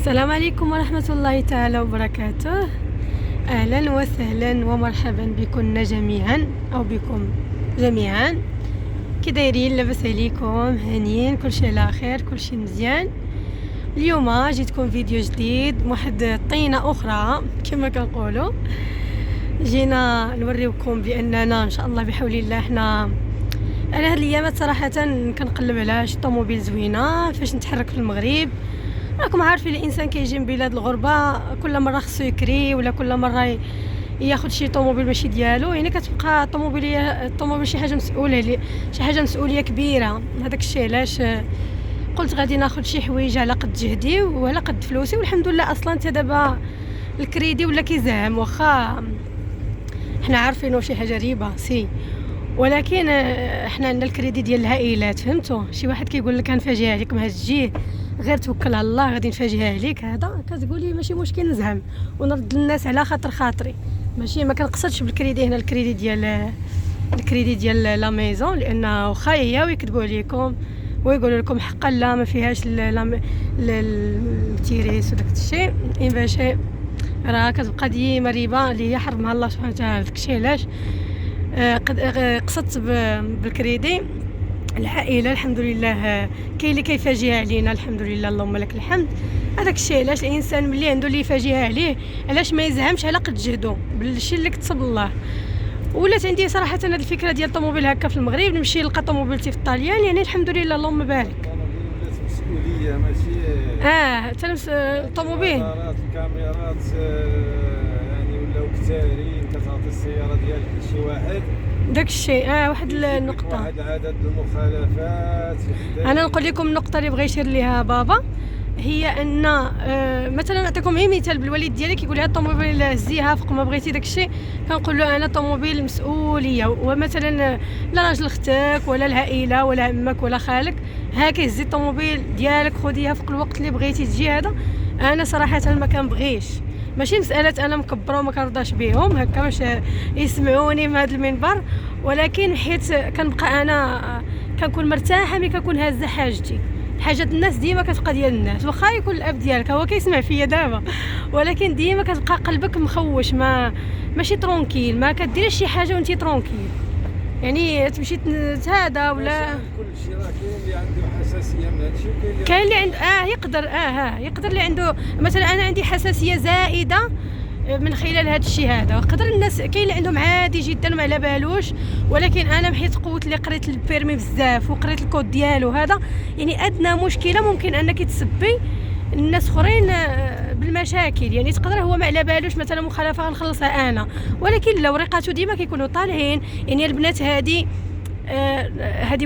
السلام عليكم ورحمة الله تعالى وبركاته. أهلا وسهلا ومرحبا بكم جميعا أو بكم جميعا. كي دايرين؟ لاباس عليكم؟ هانيين؟ كلشي على خير؟ كلشي مزيان؟ اليوم جيتكم فيديو جديد، واحد طينة أخرى كما كنقولوا. جينا نوريوكم بأننا إن شاء الله بحول الله انا هاد الأيامات صراحة كنقلب على شي طوموبيل زوينة فاش نتحرك في المغرب. راكم عارفين الانسان كيجي من بلاد الغربه كل مره خصو يكري ولا كل مره ياخذ شي طوموبيل ماشي ديالو، يعني كتبقى الطوموبيل شي حاجه مسؤوليه، شي حاجه مسؤوليه كبيره. هذاك الشيء علاش قلت غادي ناخذ شي حوايج على قد جهدي وعلى قد فلوسي، والحمد لله اصلا حتى دابا الكريدي ولا كيزعم، واخا حنا عارفين شي حاجه ريبه ولكن احنا عندنا الكريدي ديال العائلات، فهمتوا؟ شي واحد كيقول لك غنفاجئ عليك ما تجيه، غير توكل على الله غادي نفاجئها عليك. هذا كتقولي ماشي مشكل، نزعم ونرد للناس على خاطري، ماشي ما كنقصدش بالكريدي هنا الكريدي ديال لا ميزون، لان واخا هي ويكذبوا عليكم ويقولوا لكم حقا لا ما فيهاش التيريس وداك الشيء، باش راه كتبقى ديما ريبه اللي هي حرمها الله سبحانه وتعالى. داك الشيء علاش قصدت بالكريدي العائله. الحمد لله كاين اللي كيفاجئها علينا، الحمد لله اللهم لك الحمد. هذاك الشيء علاش الانسان ملي عنده اللي يفاجئها عليه علاش ما يزعمش على قد جهده بالشيء اللي كتب الله. ولات عندي صراحه هذه الفكره ديال الطوموبيل هكا في المغرب، نمشي نلقى طوموبيلتي في الطاليان، يعني الحمد لله اللهم بارك. مسؤوليه ماشي الطوموبيل الكاميرات يعني ولاو كثارين، كتعطي السياره ديالك لشي واحد داك الشيء. واحد النقطه، واحد عدد المخالفات. انا نقول لكم النقطه اللي بغى يشير ليها بابا، هي ان مثلا نعطيكم غير مثال بالوالد ديالي كيقول لي الطوموبيل هزيها فوق ما بغيتي داك الشيء، كنقول له انا طوموبيل مسؤوليه، ومثلا لا راجل اختك ولا العائله ولا عمك ولا خالك كيهزي الطوموبيل ديالك خديها فوق الوقت اللي بغيتي تجي. هذا انا صراحه ما كنبغيش، ماشي مساله انا مكبره وما كنرضاش بهم هكا باش يسمعوني من هذا المنبر، ولكن حيت كنبقى انا كنكون مرتاحه ملي كنكون هازه حاجه الناس ديما كتبقى ديال الناس، واخا يكون الاب ديالك هو كيسمع فيا دابا، ولكن ديما كتبقى قلبك مخوش، ماشي ترونكيل، ما كديرش شي حاجه وانتي ترونكيل، يعني تمشي تهذا ولا كلشي. راه كاين اللي عنده حساسيه من هادشي وكاين كاين اللي عنده يقدر اللي عنده مثلا انا عندي حساسيه زائده من خلال هذا الشيء هذا، وقدر الناس كاين اللي عندهم عادي جدا وما على بالوش، ولكن انا بحيث قوه اللي قريت البيرمي بزاف وقريت الكود ديالو هذا، يعني ادنى مشكله ممكن انك تسبي الناس اخرين بالمشاكل، يعني تقدر هو ما على بالوش مثلا مخالفه غنخلصها انا، ولكن لو رقاتو ديما كيكونوا طالعين. يعني البنات هذه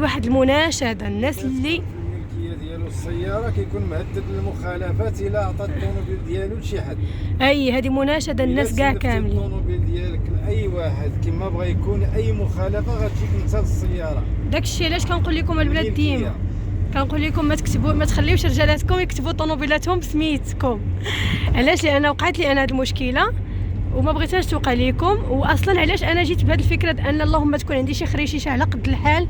واحد المناشده، الناس اللي ديالو السياره كيكون مهدد للمخالفات الا عطى الطوموبيل ديالو لشي حد. هذه مناشده الناس كاع كاملين. الطوموبيل ديالك لاي واحد كما بغى يكون اي مخالفه غتجيك انت للسياره. داك الشيء علاش كنقول لكم البنات ديما كنقول لكم ما تخليوش رجالاتكم يكتبوا طوموبيلاتهم بسميتكم. علاش؟ لان وقعت لي انا هذه المشكله وما بغيتهاش توقع لكم. واصلا علاش انا جيت بهذه الفكره ان اللهم تكون عندي شي خريشيشه على قد الحال،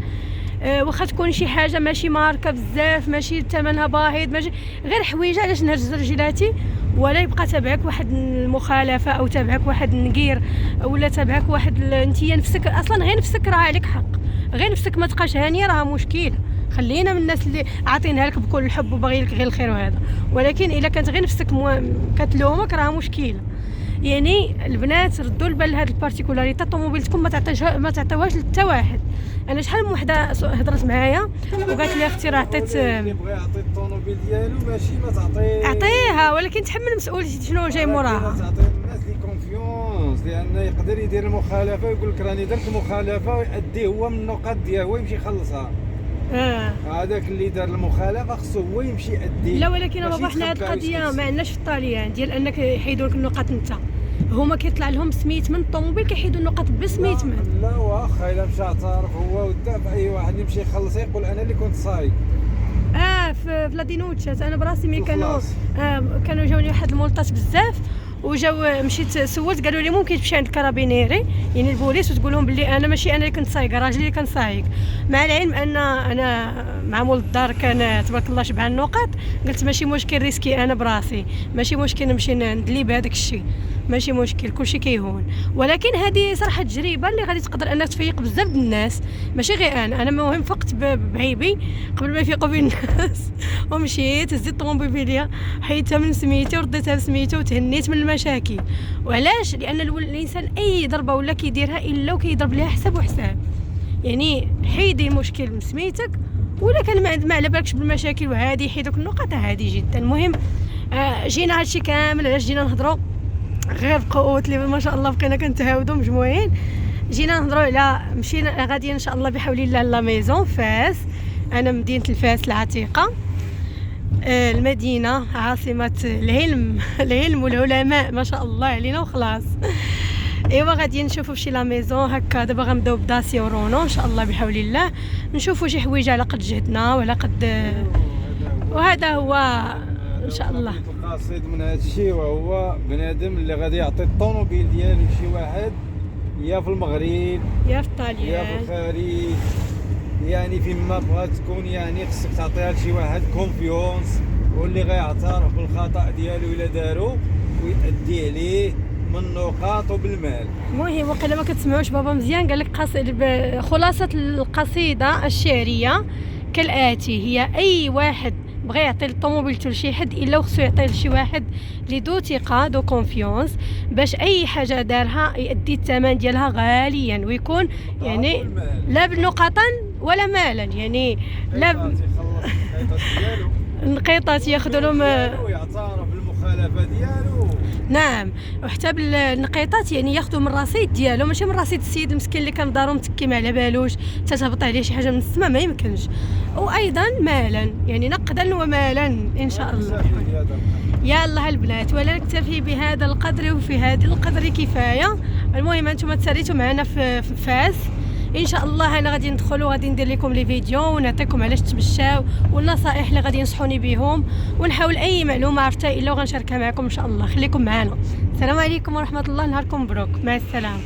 واخا تكون شي حاجه ماشي ماركه بزاف، ماشي ثمنها باهظ، ماشي غير حويجه علاش نهرج رجلاتي، ولا يبقى تابعك واحد المخالفه او تابعك واحد النقير ولا تابعك واحد انتيا نفسك اصلا غير نفسك راه عليك حق، غير نفسك ما تبقاش هانيه راه مشكل. خلينا من الناس اللي عاطينها لك بكل الحب وباغي لك غير الخير وهذا، ولكن الا كانت غير نفسك كتلومك راه مشكله. يعني البنات ردوا البال لهاد البارتيكولاريتي، طوموبيلتكم ما تعطيوهاش لحتى واحد. انا شحال من وحده هضرت معايا وقالت لي اختي راه عطيت اللي بغى يعطي الطوموبيل ديالو ماشي ما تعطيه، اعطيها، ولكن تحمل مسؤوليتي شنو جاي موراها. تعطي الناس لي كونفيونس، لان يقدر يدير المخالفه ويقول لك راني درت المخالفه ويأدي هو من النقاط ديالو ويمشي يخلصها. هذاك اللي دار المخالفه خصو هو يمشي يأدي. لا ولكن بابا حنا هاد القضيه ما عندناش في الطاليان ديال انك يحيدوا لك النقاط انت، هما كيطلع لهم سميت من الطوموبيل كيحيدوا النقاط بسميت من. لا واخا الا مشى اعترف هو ودافع اي واحد يمشي يخلص يقول انا اللي كنت صايب. في لادينوتشات انا براسي ملي كانوا جاوني واحد المولطات بزاف، وجاو مشيت سولت قالوا لي ممكن تمشي عند الكارابينيري يعني البوليس وتقول لهم بلي انا ماشي انا اللي كنت سايقه، راجلي اللي كان سايق. مع العلم ان انا مع مول الدار كان تبارك الله شبع النقط، قلت ماشي مشكل ريسكي انا براسي، ماشي مشكل نمشي ندلي بهذاك الشيء، ماشي مشكل كلشي كيهون. ولكن هذه صراحه تجربه اللي غادي تقدر انك تفيق بزاف د الناس، ماشي غير انا مهم فقط بعيبي قبل ما يفيقوا بي الناس ومشيت هزيت الطوموبيليه حيدتها من سميتي ورديتها لسميتي وتهنيت من المشاكل. وعلاش؟ لان الانسان اي ضربه ولا كيديرها الا وكيضرب لها حساب وحساب، يعني حيدي مشكل من سميتك ولا كان ما على بالكش بالمشاكل وهذه يحيدوك النقط عادي جدا. المهم جينا هادشي كامل علاش جينا نهضروا غير بقوه اللي ما شاء الله بقينا كنتهاودوا مجموعين. جينا نهضروا على مشينا غاديين ان شاء الله بحول الله لا ميزون فاس. انا مدينه الفاس العتيقه، المدينه عاصمه العلم والعلماء ما شاء الله علينا وخلاص. ايوا غادي نشوفوا شي لا ميزون هكا. دابا غنبداو بداسيو رونو ان شاء الله بحول الله، نشوفوا شي حويجه على قد جهدنا وعلى قد، وهذا هو ان شاء الله القصيد من هذا الشيء، وهو بنادم اللي غادي يعطي الطوموبيل ديالو لشي واحد يا في المغرب يا في طاليان يا في الخارج، يعني فيما بغات تكون، يعني خصك تعطيها لشي واحد كونفيونس واللي غيعترف بالخطا ديالو الا دارو ويأدي عليه من نقاط وبالمال. المهم وقيلا ما كتسمعوش بابا مزيان، قال لك خلاصه القصيده الشعريه كالاتي: هي اي واحد بغى يعطي الطوموبيلته لشي حد الا خصو يعطيه لشي واحد لي دو ثقه دو كونفيونس، باش اي حاجه دارها يؤدي الثمن ديالها غاليا ويكون يعني لا بالنقطا ولا مالا، يعني لا النقيطات ياخذوا لهم يعترف بالمخالفه ديالو. نعم، وحتى بالنقيطات يعني ياخذوا من الرصيد ديالو، ماشي من رصيد السيد المسكين اللي كان دارو متكي ما على بالوش تتهبط عليه شي حاجه من السماء، ما يمكنش. وايضا مالا يعني نقدا ومالا ان شاء الله. يا الله البنات، ولا نكتفي بهذا القدر وفي هذا القدر كفايه. المهم انتم تساليتوا معنا في فاس ان شاء الله. انا غادي ندخل وغادي ندير لكم لي فيديو ونعطيكم علاش تمشاو والنصائح اللي غادي ينصحوني بهم، ونحاول اي معلومه عرفتها الا وغنشاركها معكم ان شاء الله. خليكم معنا. السلام عليكم ورحمه الله، نهاركم مبروك، مع السلامه.